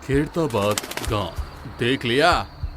खेड़ताबाद गांव। देख लिया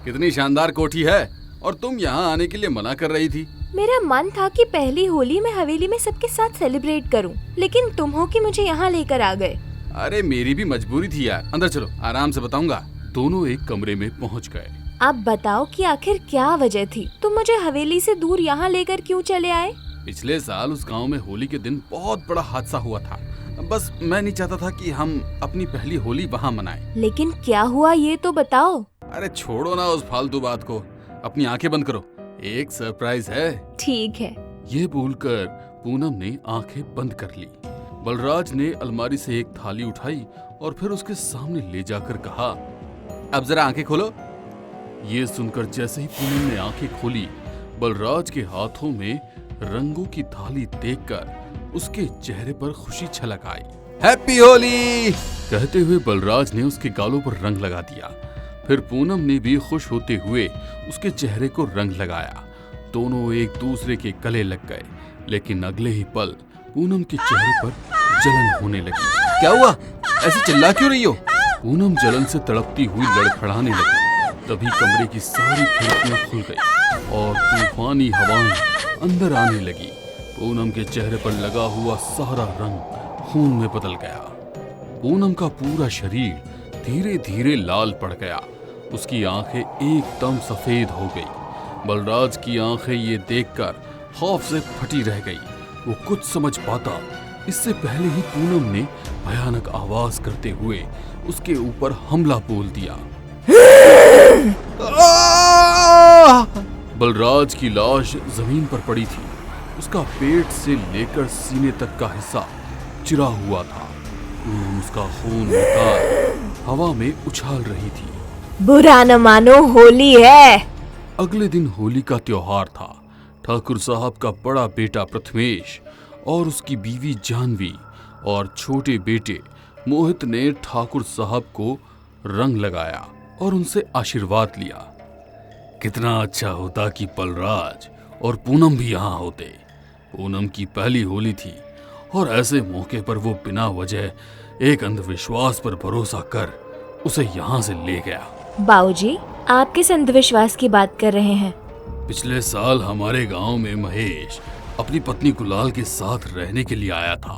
कितनी शानदार कोठी है, और तुम यहाँ आने के लिए मना कर रही थी। मेरा मन था कि पहली होली मैं हवेली में सबके साथ सेलिब्रेट करूं, लेकिन तुम हो कि मुझे यहाँ लेकर आ गए। अरे मेरी भी मजबूरी थी यार। अंदर चलो, आराम से बताऊंगा। दोनों एक कमरे में पहुँच गए। आप बताओ कि आखिर क्या वजह थी, तुम मुझे हवेली से दूर यहाँ लेकर क्यों चले आए? पिछले साल उस गांव में होली के दिन बहुत बड़ा हादसा हुआ था। बस मैं नहीं चाहता था कि हम अपनी पहली होली वहाँ मनाएं। लेकिन क्या हुआ ये तो बताओ। अरे छोड़ो ना उस फालतू बात को, अपनी आंखें बंद करो, एक सरप्राइज है। ठीक है। ये बोलकर पूनम ने आंखें बंद कर ली। बलराज ने अलमारी से एक थाली उठाई और फिर उसके सामने ले जाकर कहा, अब जरा आंखें खोलो। ये सुनकर जैसे ही पूनम ने आंखें खोली, बलराज के हाथों में रंगों की थाली देखकर उसके चेहरे पर खुशी छलक आई। हैप्पी होली कहते हुए बलराज ने उसके गालों पर रंग लगा दिया। फिर पूनम ने भी खुश होते हुए उसके चेहरे को रंग लगाया। दोनों एक दूसरे के गले लग गए, लेकिन अगले ही पल पूनम के चेहरे पर जलन होने लगी। क्या हुआ, ऐसे चिल्ला क्यों रही हो? पूनम जलन से तड़पती हुई लड़खड़ाने लगी। तभी कमरे की सारी खिड़कियां खुल गई और तूफानी हवाएं अंदर आने लगी। पूनम के चेहरे पर लगा हुआ सारा रंग खून में बदल गया। पूनम का पूरा शरीर धीरे धीरे लाल पड़ गया। उसकी आंखें एकदम सफेद हो गई। बलराज की आंखें ये देखकर खौफ से फटी रह गई। वो कुछ समझ पाता इससे पहले ही पूनम ने भयानक आवाज करते हुए उसके ऊपर हमला बोल दिया। बलराज की लाश जमीन पर पड़ी थी। उसका पेट से लेकर सीने तक का हिस्सा चिरा हुआ था। उसका खून निकाल हवा में उछाल रही थी। बुरा न मानो, होली है। अगले दिन होली का त्योहार था। ठाकुर साहब का बड़ा बेटा प्रथमेश और उसकी बीवी जानवी और छोटे बेटे मोहित ने ठाकुर साहब को रंग लगाया और उनसे आशीर्वाद लिया। कितना अच्छा होता कि बलराज और पूनम भी यहाँ होते। पूनम की पहली होली थी और ऐसे मौके पर वो बिना वजह एक अंधविश्वास पर भरोसा कर उसे यहाँ से ले गया। बाबूजी, आप किस अंधविश्वास की बात कर रहे हैं? पिछले साल हमारे गांव में महेश अपनी पत्नी गुलाल के साथ रहने के लिए आया था।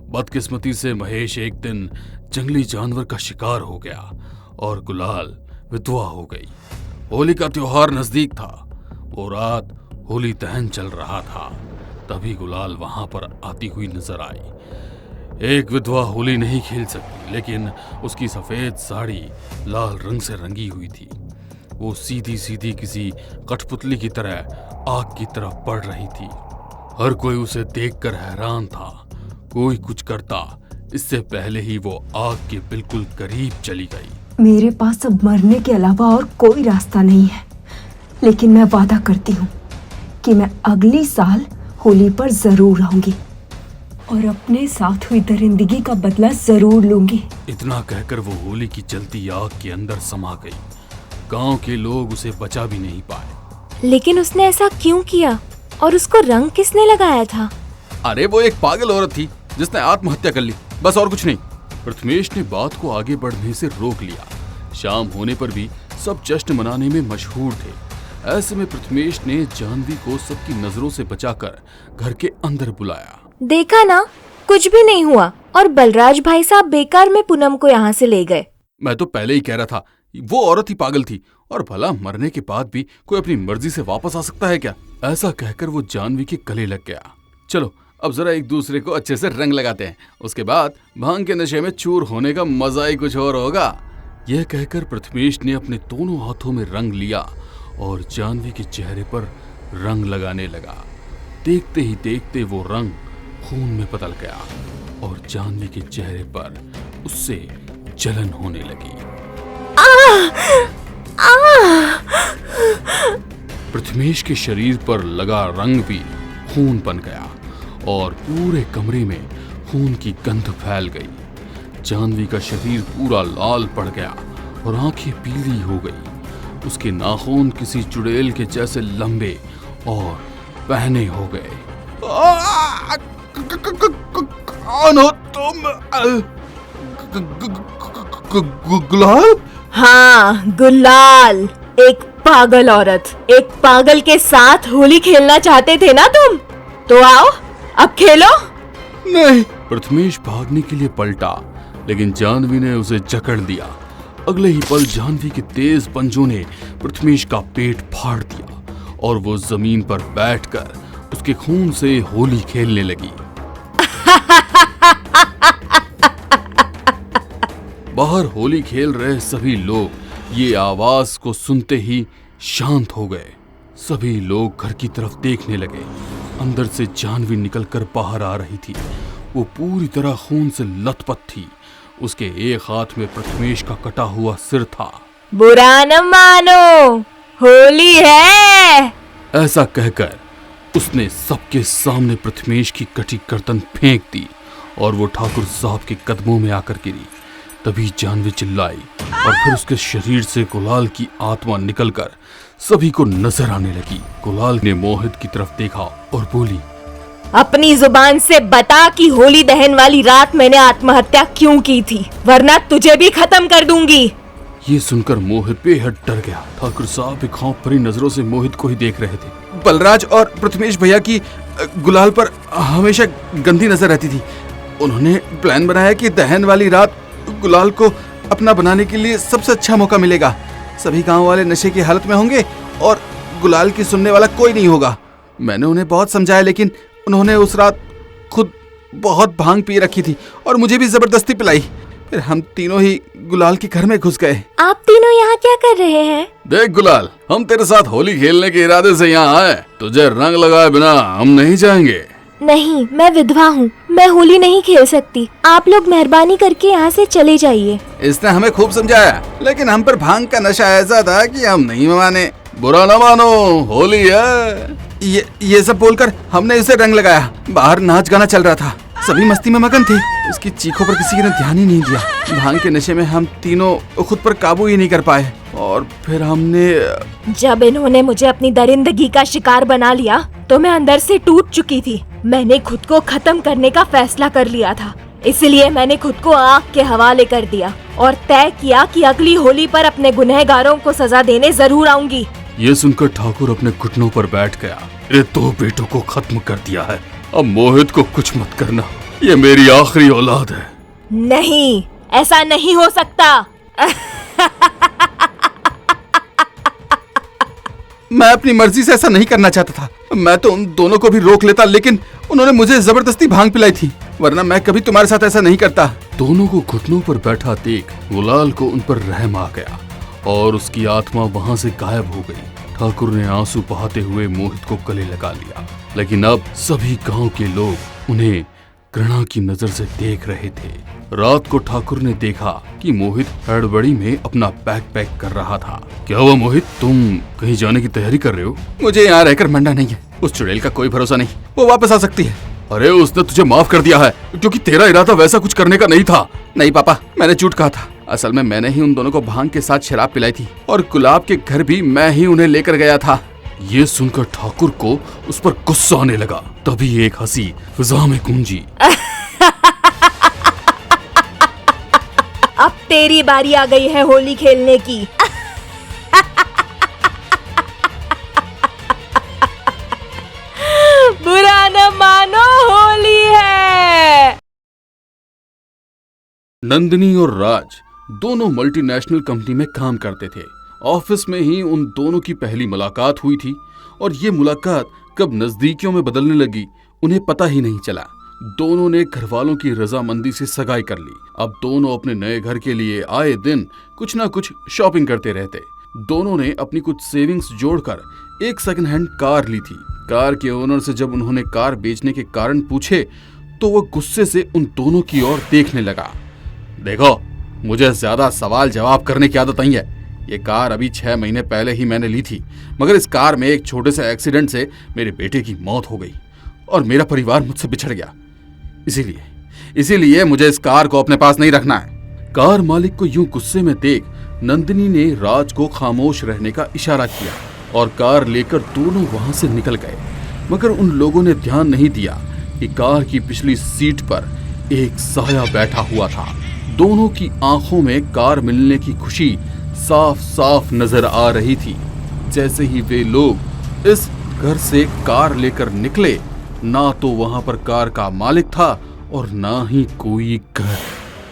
बदकिस्मती से महेश एक दिन जंगली जानवर का शिकार हो गया और गुलाल विधवा हो गई। होली का त्योहार नजदीक था। वो रात होली दहन चल रहा था। तभी गुलाल वहां पर आती हुई नजर आई। एक विधवा होली नहीं खेल सकती, लेकिन उसकी सफेद साड़ी लाल रंग से रंगी हुई थी। वो सीधी सीधी किसी कठपुतली की तरह आग की तरफ बढ़ रही थी। हर कोई उसे देखकर हैरान था। कोई कुछ करता इससे पहले ही वो आग के बिल्कुल करीब चली गई। मेरे पास अब मरने के अलावा और कोई रास्ता नहीं है, लेकिन मैं वादा करती हूँ कि मैं अगली साल होली पर जरूर आऊंगी और अपने साथ हुई दरिंदगी का बदला जरूर लूंगी। इतना कहकर वो होली की जलती आग के अंदर समा गई। गांव के लोग उसे बचा भी नहीं पाए। लेकिन उसने ऐसा क्यों किया और उसको रंग किसने लगाया था? अरे वो एक पागल औरत थी जिसने आत्महत्या कर ली, बस और कुछ नहीं। प्रथमेश ने बात को आगे बढ़ने से रोक लिया। शाम होने पर भी सब जश्न मनाने में मशहूर थे। ऐसे में प्रथमेश ने जानवी को सबकी नजरों से बचाकर घर के अंदर बुलाया। देखा ना, कुछ भी नहीं हुआ और बलराज भाई साहब बेकार में पूनम को यहाँ से ले गए। मैं तो पहले ही कह रहा था, वो औरत ही पागल थी। और भला मरने के बाद भी कोई अपनी मर्जी से वापस आ सकता है क्या? ऐसा कहकर वो जानवी के गले लग गया। चलो अब जरा एक दूसरे को अच्छे से रंग लगाते हैं, उसके बाद भांग के नशे में चूर होने का मजा ही कुछ और होगा। यह कहकर प्रथमेश ने अपने दोनों हाथों में रंग लिया और जानवी के चेहरे पर रंग लगाने लगा। देखते ही देखते वो रंग खून में बदल गया और जानवी के चेहरे पर उससे जलन होने लगी। प्रथमेश के शरीर पर लगा रंग भी खून बन गया और पूरे कमरे में खून की गंध फैल गई। जानवी का शरीर पूरा लाल पड़ गया और आंखें पीली हो गई। उसके नाखून किसी चुड़ैल के जैसे लंबे और पहने हो गए। कौन हो तुम? गुलाल? हाँ, गुलाल। एक पागल औरत, एक पागल के साथ होली खेलना चाहते थे ना तुम? तो आओ, अब खेलो। नहीं। प्रथमेश भागने के लिए पलटा, लेकिन जानवी ने उसे जकड़ दिया। अगले ही पल जानवी के तेज पंजों ने प्रथमेश का पेट फाड़ दिया और वो जमीन पर बैठकर उसके खून से होली खेलने लगी। बाहर होली खेल रहे सभी लोग ये आवाज को सुनते ही शांत हो गए। सभी लोग घर की तरफ देखने लगे। अंदर से जानवी निकलकर बाहर आ रही थी। वो पूरी तरह खून से लथपथ थी। उसके एक हाथ में प्रथमेश का कटा हुआ सिर था। बुरा न मानो, होली है। ऐसा कहकर उसने सबके सामने प्रथमेश की कटी गर्दन फेंक दी और वो ठाकुर साहब के कदमों में आकर गिरी। तभी जानवी चिल्लाई और फिर उसके शरीर से गुलाल की आत्मा निकलकर सभी को नजर आने लगी। गुलाल ने मोहित की तरफ देखा और बोली, अपनी जुबान से बता कि होली दहन वाली रात मैंने आत्महत्या क्यों की थी, वरना तुझे भी खत्म कर दूंगी। ये सुनकर मोहित बेहद डर गया। ठाकुर साहब भी खौफ भरी नजरों से मोहित को ही देख रहे थे। बलराज और प्रथमेश भैया की गुलाल पर हमेशा गंदी नजर रहती थी। उन्होंने प्लान बनाया कि दहन वाली रात गुलाल को अपना बनाने के लिए सबसे अच्छा मौका मिलेगा। सभी गांव वाले नशे की हालत में होंगे और गुलाल की सुनने वाला कोई नहीं होगा। मैंने उन्हें बहुत समझाया, लेकिन उन्होंने उस रात खुद बहुत भांग पी रखी थी और मुझे भी जबरदस्ती पिलाई। फिर हम तीनों ही गुलाल के घर में घुस गए। आप तीनों यहाँ क्या कर रहे हैं? देख गुलाल, हम तेरे साथ होली खेलने के इरादे से यहाँ आए। तुझे रंग लगाए बिना हम नहीं जाएंगे। नहीं, मैं विधवा हूँ, मैं होली नहीं खेल सकती। आप लोग मेहरबानी करके यहाँ से चले जाइए। इसने हमें खूब समझाया, लेकिन हम पर भांग का नशा ऐसा था कि हम नहीं माने। बुरा न मानो, होली है। ये सब बोलकर हमने इसे रंग लगाया। बाहर नाच गाना चल रहा था, सभी मस्ती में मगन थे। उसकी चीखों पर किसी ने ध्यान ही नहीं दिया। भांग के नशे में हम तीनों खुद पर काबू ही नहीं कर पाए और फिर हमने जब इन्होंने मुझे अपनी दरिंदगी का शिकार बना लिया तो मैं अंदर से टूट चुकी थी। मैंने खुद को खत्म करने का फैसला कर लिया था, इसलिए मैंने खुद को आग के हवाले कर दिया और तय किया कि अगली होली पर अपने गुनहगारों को सजा देने जरूर आऊंगी। ये सुनकर ठाकुर अपने घुटनों पर बैठ गया। ये 2 बेटों को खत्म कर दिया है, अब मोहित को कुछ मत करना। ये मेरी आखिरी औलाद है। नहीं, ऐसा नहीं हो सकता। मैं अपनी मर्जी से ऐसा नहीं करना चाहता था। मैं तो उन दोनों को भी रोक लेता, लेकिन उन्होंने मुझे जबरदस्ती भांग पिलाई थी, वरना मैं कभी तुम्हारे साथ ऐसा नहीं करता। दोनों को घुटनों पर बैठा देख गुलाल को उन पर रहम आ गया और उसकी आत्मा वहां से गायब हो गई। ठाकुर ने आंसू बहाते हुए मोहित को गले लगा लिया, लेकिन अब सभी गांव के लोग उन्हें घृणा की नजर से देख रहे थे। रात को ठाकुर ने देखा कि मोहित हड़बड़ी में अपना बैग पैक कर रहा था। क्या हुआ मोहित, तुम कहीं जाने की तैयारी कर रहे हो? मुझे यहाँ रहकर मंडा नहीं है। उस चुड़ैल का कोई भरोसा नहीं, वो वापस आ सकती है। अरे उसने तुझे माफ कर दिया है, क्योंकि तेरा इरादा वैसा कुछ करने का नहीं था। नहीं पापा, मैंने झूठ कहा था। असल में मैंने ही उन दोनों को भांग के साथ शराब पिलाई थी और गुलाब के घर भी मैं ही उन्हें लेकर गया था। ये सुनकर ठाकुर को उस पर गुस्सा आने लगा। तभी एक हंसी फिजा में गूंजी। अब तेरी बारी आ गई है होली खेलने की। बुरा न मानो, होली है। नंदिनी और राज दोनों मल्टीनेशनल कंपनी में काम करते थे। ऑफिस में ही उन दोनों की पहली मुलाकात हुई थी और ये मुलाकात कब नजदीकियों में बदलने लगी उन्हें पता ही नहीं चला। दोनों ने घर वालों की रजामंदी से सगाई कर ली। अब दोनों अपने नए घर के लिए आए दिन कुछ ना कुछ शॉपिंग करते रहते। दोनों ने अपनी कुछ सेविंग्स जोड़कर एक सेकंड हैंड कार ली थी। कार के ओनर से जब उन्होंने कार बेचने के कारण पूछे तो वो गुस्से से उन दोनों की ओर देखने लगा। देखो, मुझे ज्यादा सवाल जवाब करने की आदत नहीं है। ये कार अभी 6 महीने पहले ही मैंने ली थी, मगर इस कार में एक छोटे से एक्सीडेंट से मेरे बेटे की मौत हो गई और मेरा परिवार मुझसे बिछड़ गया। इसीलिए मुझे इस कार को अपने पास नहीं रखना है। कार मालिक को यूं गुस्से में देख नंदिनी ने राज को खामोश रहने का इशारा किया और कार लेकर दोनों वहां से निकल गए। मगर उन लोगों ने ध्यान नहीं दिया कि कार की पिछली सीट पर एक साया बैठा हुआ था दोनों की आंखों में कार मिलने की खुशी साफ साफ नजर आ रही थी। जैसे ही वे लोग इस घर से कार लेकर निकले, ना तो वहां पर कार का मालिक था और ना ही कोई घर।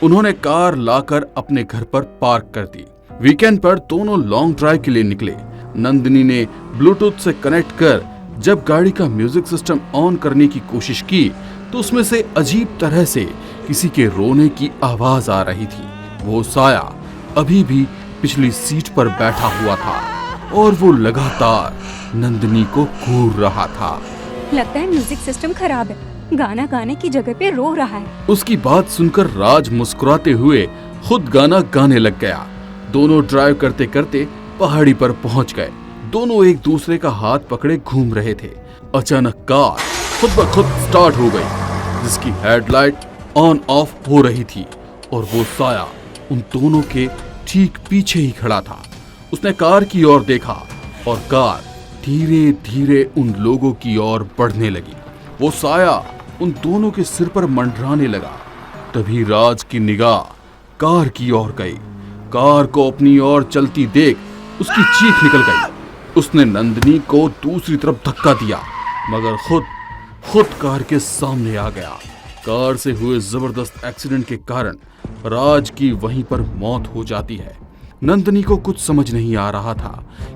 उन्होंने कार लाकर अपने घर पर पार्क कर दी। वीकेंड पर दोनों लॉन्ग ड्राइव के लिए निकले। नंदिनी ने ब्लूटूथ से कनेक्ट कर जब गाड़ी का म्यूजिक सिस्टम ऑन करने की कोशिश की तो उसमें से अजीब तरह से किसी के रोने की आवाज आ रही थी। वो साया अभी भी पिछली सीट पर बैठा हुआ था और वो लगातार नंदिनी को घूर रहा था। लगता है म्यूजिक सिस्टम खराब है, गाना गाने की जगह पे रो रहा है। उसकी बात सुनकर राज मुस्कुराते हुए खुद गाना गाने लग गया। दोनों ड्राइव करते करते पहाड़ी पर पहुंच गए। दोनों एक दूसरे का हाथ पकड़े घूम रहे थे। अचानक कार खुद ब खुद स्टार्ट हो गई, जिसकी हेडलाइट ऑन ऑफ हो रही थी और वो साया उन दोनों के ठीक पीछे ही खड़ा था। उसने कार की ओर देखा और कार धीरे धीरे उन लोगों की ओर बढ़ने लगी। वो साया उन दोनों के सिर पर मंडराने लगा। तभी राज की निगाह कार की ओर गई। कार को अपनी ओर चलती देख उसकी चीख निकल गई। उसने नंदिनी को दूसरी तरफ धक्का दिया, मगर खुद कार के सामने आ गया। कार से हुए जबरदस्त एक्सीडेंट के कारण राज की वहीं पर मौत हो जाती है। नंदिनी को कुछ समझ नहीं आ रहा था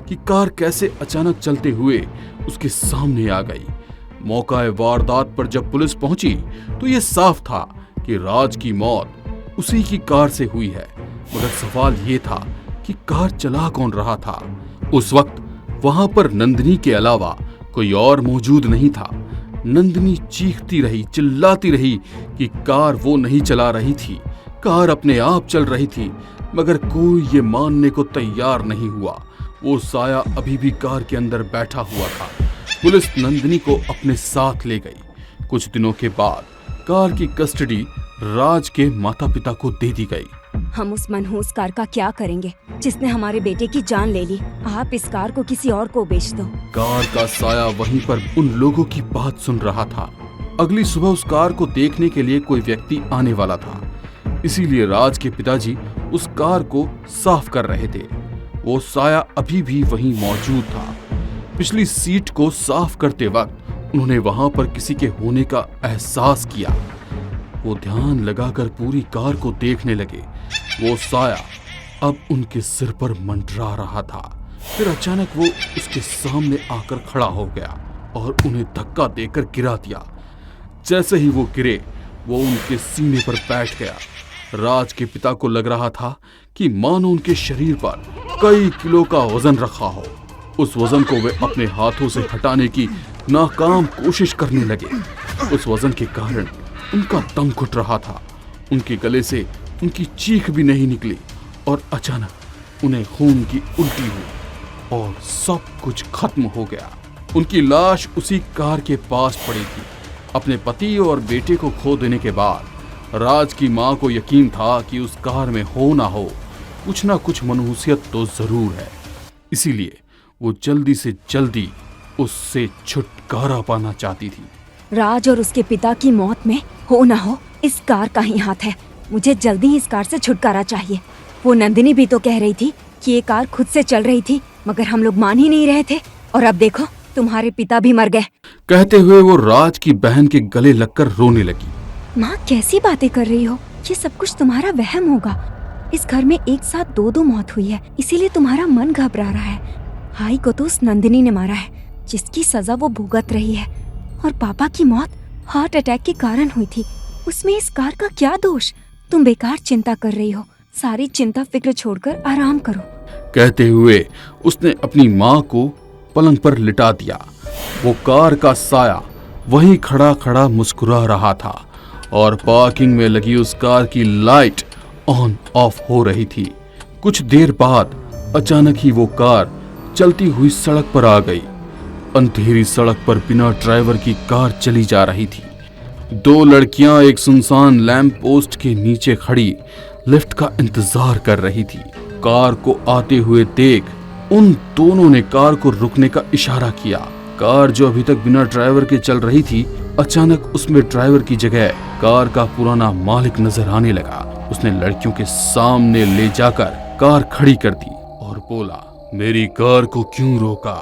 कि कार कैसे अचानक चलते हुए उसके सामने आ गई। मौका वारदात पर जब पुलिस पहुंची तो ये साफ था कि राज की मौत उसी की कार से हुई है, मगर सवाल ये था कि कार चला कौन रहा था। उस वक्त वहां पर नंदिनी के अलावा कोई और मौजूद नहीं था। नंदिनी चीखती रही, चिल्लाती रही कि कार वो नहीं चला रही थी, कार अपने आप चल रही थी, मगर कोई ये मानने को तैयार नहीं हुआ। वो साया अभी भी कार के अंदर बैठा हुआ था। पुलिस नंदिनी को अपने साथ ले गई। कुछ दिनों के बाद कार की कस्टडी राज के माता पिता को दे दी गई। हम उस मनहूस कार का क्या करेंगे जिसने हमारे बेटे की जान ले ली? आप इस कार को किसी और को बेच दो। कार का साया वहीं पर उन लोगों की बात सुन रहा था। अगली सुबह उस कार को देखने के लिए कोई व्यक्ति आने वाला था, इसीलिए राज के पिताजी उस कार को साफ कर रहे थे। वो साया अभी भी वहीं मौजूद था। पिछली सीट को साफ करते वक्त उन्होंने वहां पर किसी के होने का एहसास किया। वो ध्यान लगाकर पूरी कार को देखने लगे। वो साया अब उनके सिर पर मंडरा रहा था। फिर अचानक वो उसके सामने आकर खड़ा हो गया और उन्हें धक्का देकर गिरा दिया। जैसे ही वो गिरे, वो उनके सीने पर बैठ गया। राज के पिता को लग रहा था कि मानो उनके शरीर पर कई किलो का वजन रखा हो। उस वजन को वे अपने हाथों से हटाने की नाकाम कोशिश करने लगे। उस वजन के कारण उनका दम घुट रहा था। उनके गले से उनकी चीख भी नहीं निकली और अचानक उन्हें खून की उल्टी हुई और सब कुछ खत्म हो गया। उनकी लाश उसी कार के पास पड़ी थी। अपने पति और बेटे को खो देने के बाद राज की मां को यकीन था कि उस कार में हो ना कुछ मनहूसियत तो जरूर है, इसीलिए वो जल्दी से जल्दी उससे छुटकारा पाना चाहती थी। राज और उसके पिता की मौत में हो ना हो इस कार का ही हाथ है। मुझे जल्दी इस कार से छुटकारा चाहिए। वो नंदिनी भी तो कह रही थी कि ये कार खुद से चल रही थी, मगर हम लोग मान ही नहीं रहे थे, और अब देखो तुम्हारे पिता भी मर गए। कहते हुए वो राज की बहन के गले लगकर रोने लगी। माँ कैसी बातें कर रही हो? ये सब कुछ तुम्हारा वहम होगा। इस घर में एक साथ दो मौत हुई है, इसीलिए तुम्हारा मन घबरा रहा है। भाई को तो उस नंदिनी ने मारा है, जिसकी सजा वो भुगत रही है, और पापा की मौत हार्ट अटैक के कारण हुई थी। उसमें इस कार का क्या दोष? तुम बेकार चिंता कर रही हो। सारी चिंता फिक्र छोड़कर आराम करो। कहते हुए उसने अपनी माँ को पलंग पर लिटा दिया। वो कार का साया वहीं खड़ा खड़ा मुस्कुरा रहा था और पार्किंग में लगी उस कार की लाइट ऑन ऑफ हो रही थी। कुछ देर बाद अचानक ही वो कार चलती हुई सड़क पर आ गई। अंधेरी सड़क पर बिना ड्राइवर की कार चली जा रही थी। दो लड़कियां एक सुनसान लैंप पोस्ट के नीचे खड़ी लिफ्ट का इंतजार कर रही थी। कार को आते हुए देख उन दोनों ने कार को रुकने का इशारा किया। कार जो अभी तक बिना ड्राइवर के चल रही थी, अचानक उसमें ड्राइवर की जगह कार का पुराना मालिक नजर आने लगा। उसने लड़कियों के सामने ले जाकर कार खड़ी कर दी और बोला, मेरी कार को क्यों रोका?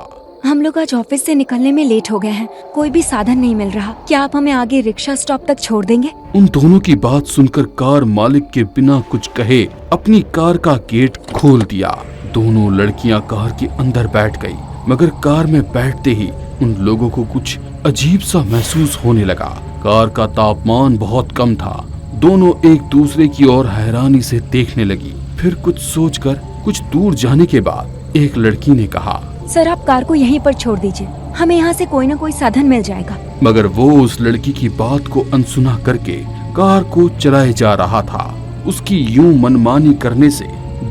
हम लोग आज ऑफिस से निकलने में लेट हो गए हैं, कोई भी साधन नहीं मिल रहा। क्या आप हमें आगे रिक्शा स्टॉप तक छोड़ देंगे? उन दोनों की बात सुनकर कार मालिक के बिना कुछ कहे अपनी कार का गेट खोल दिया। दोनों लड़कियां कार के अंदर बैठ गई, मगर कार में बैठते ही उन लोगों को कुछ अजीब सा महसूस होने लगा। कार का तापमान बहुत कम था। दोनों एक दूसरे की ओर हैरानी से देखने लगी। फिर कुछ सोचकर कुछ दूर जाने के बाद एक लड़की ने कहा, सर आप कार को यहीं पर छोड़ दीजिए, हमें यहाँ से कोई ना कोई साधन मिल जाएगा। मगर वो उस लड़की की बात को अनसुना करके कार को चलाए जा रहा था। उसकी यूं मनमानी करने से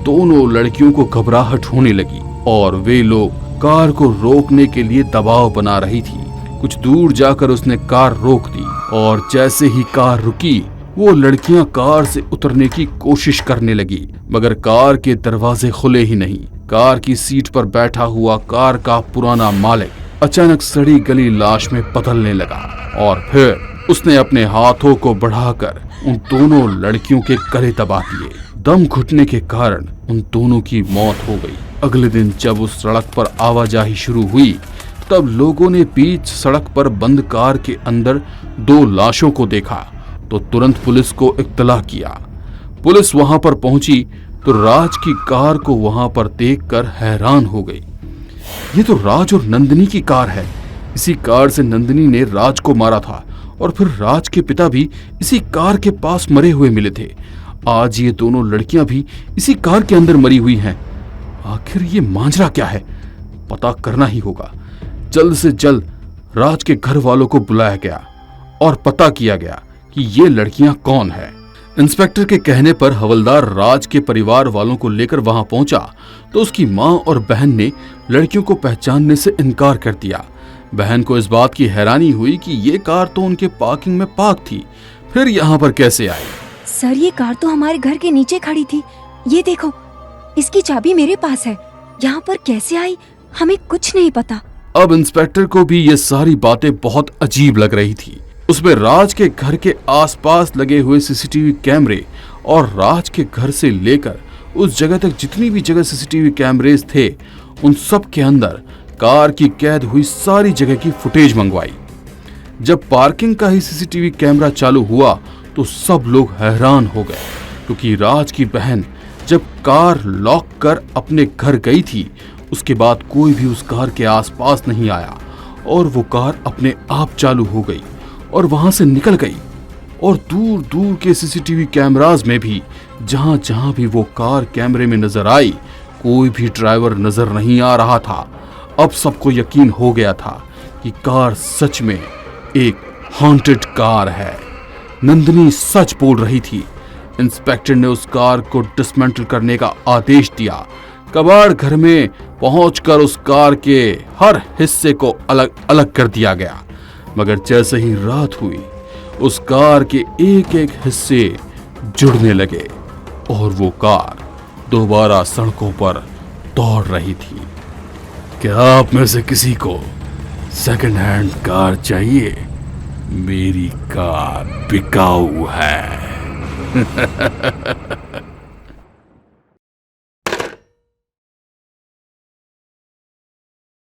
दोनों लड़कियों को घबराहट होने लगी और वे लोग कार को रोकने के लिए दबाव बना रही थी। कुछ दूर जाकर उसने कार रोक दी और जैसे ही कार रुकी वो लड़कियां कार से उतरने की कोशिश करने लगी, मगर कार के दरवाजे खुले ही नहीं। कार की सीट पर बैठा हुआ कार का पुराना मालिक अचानक सड़ी गली लाश में बदलने लगा और फिर उसने अपने हाथों को बढ़ाकर उन दोनों लड़कियों के गले दबा दिए। दम घुटने के कारण उन दोनों की मौत हो गई। अगले दिन जब उस सड़क पर आवाजाही शुरू हुई तब लोगों ने बीच सड़क पर बंद कार के अंदर 2 लाशों को देखा तो तुरंत पुलिस को इत्तला किया। पुलिस वहां पर पहुंची तो राज की कार को वहां पर देखकर हैरान हो गई। ये तो राज और नंदिनी की कार है। इसी कार से नंदिनी ने राज को मारा था और फिर राज के पिता भी इसी कार के पास मरे हुए मिले थे। आज ये दोनों लड़कियां भी इसी कार के अंदर मरी हुई हैं। आखिर ये मांजरा क्या है? पता करना ही होगा। जल्द से जल्द राज के घर वालों को बुलाया गया और पता किया गया कि ये लड़कियां कौन है। इंस्पेक्टर के कहने पर हवलदार राज के परिवार वालों को लेकर वहां पहुंचा तो उसकी मां और बहन ने लड़कियों को पहचानने से इनकार कर दिया। बहन को इस बात की हैरानी हुई कि ये कार तो उनके पार्किंग में पार्क थी, फिर यहाँ पर कैसे आई? सर ये कार तो हमारे घर के नीचे खड़ी थी, ये देखो इसकी चाबी मेरे पास है, यहाँ पर कैसे आई हमें कुछ नहीं पता। अब इंस्पेक्टर को भी ये सारी बातें बहुत अजीब लग रही थी। उसमें राज के घर के आसपास लगे हुए सीसीटीवी कैमरे और राज के घर से लेकर उस जगह तक जितनी भी जगह सीसीटीवी कैमरेज थे उन सब के अंदर कार की कैद हुई सारी जगह की फुटेज मंगवाई। जब पार्किंग का ही सीसीटीवी कैमरा चालू हुआ तो सब लोग हैरान हो गए, क्योंकि राज की बहन जब कार लॉक कर अपने घर गई थी उसके बाद कोई भी उस कार के आसपास नहीं आया और वो कार अपने आप चालू हो गई और वहां से निकल गई। और दूर दूर के सीसीटीवी कैमरास में भी जहां जहां भी वो कार कैमरे में नजर आई कोई भी ड्राइवर नजर नहीं आ रहा था। अब सबको यकीन हो गया था कि कार सच में एक हॉन्टेड कार है। नंदिनी सच बोल रही थी। इंस्पेक्टर ने उस कार को डिसमेंटल करने का आदेश दिया। कबाड़ घर में पहुंचकर उस कार के हर हिस्से को अलग अलग कर दिया गया, मगर जैसे ही रात हुई उस कार के एक एक हिस्से जुड़ने लगे और वो कार दोबारा सड़कों पर दौड़ रही थी। क्या आप में से किसी को सेकंड हैंड कार चाहिए? मेरी कार बिकाऊ है।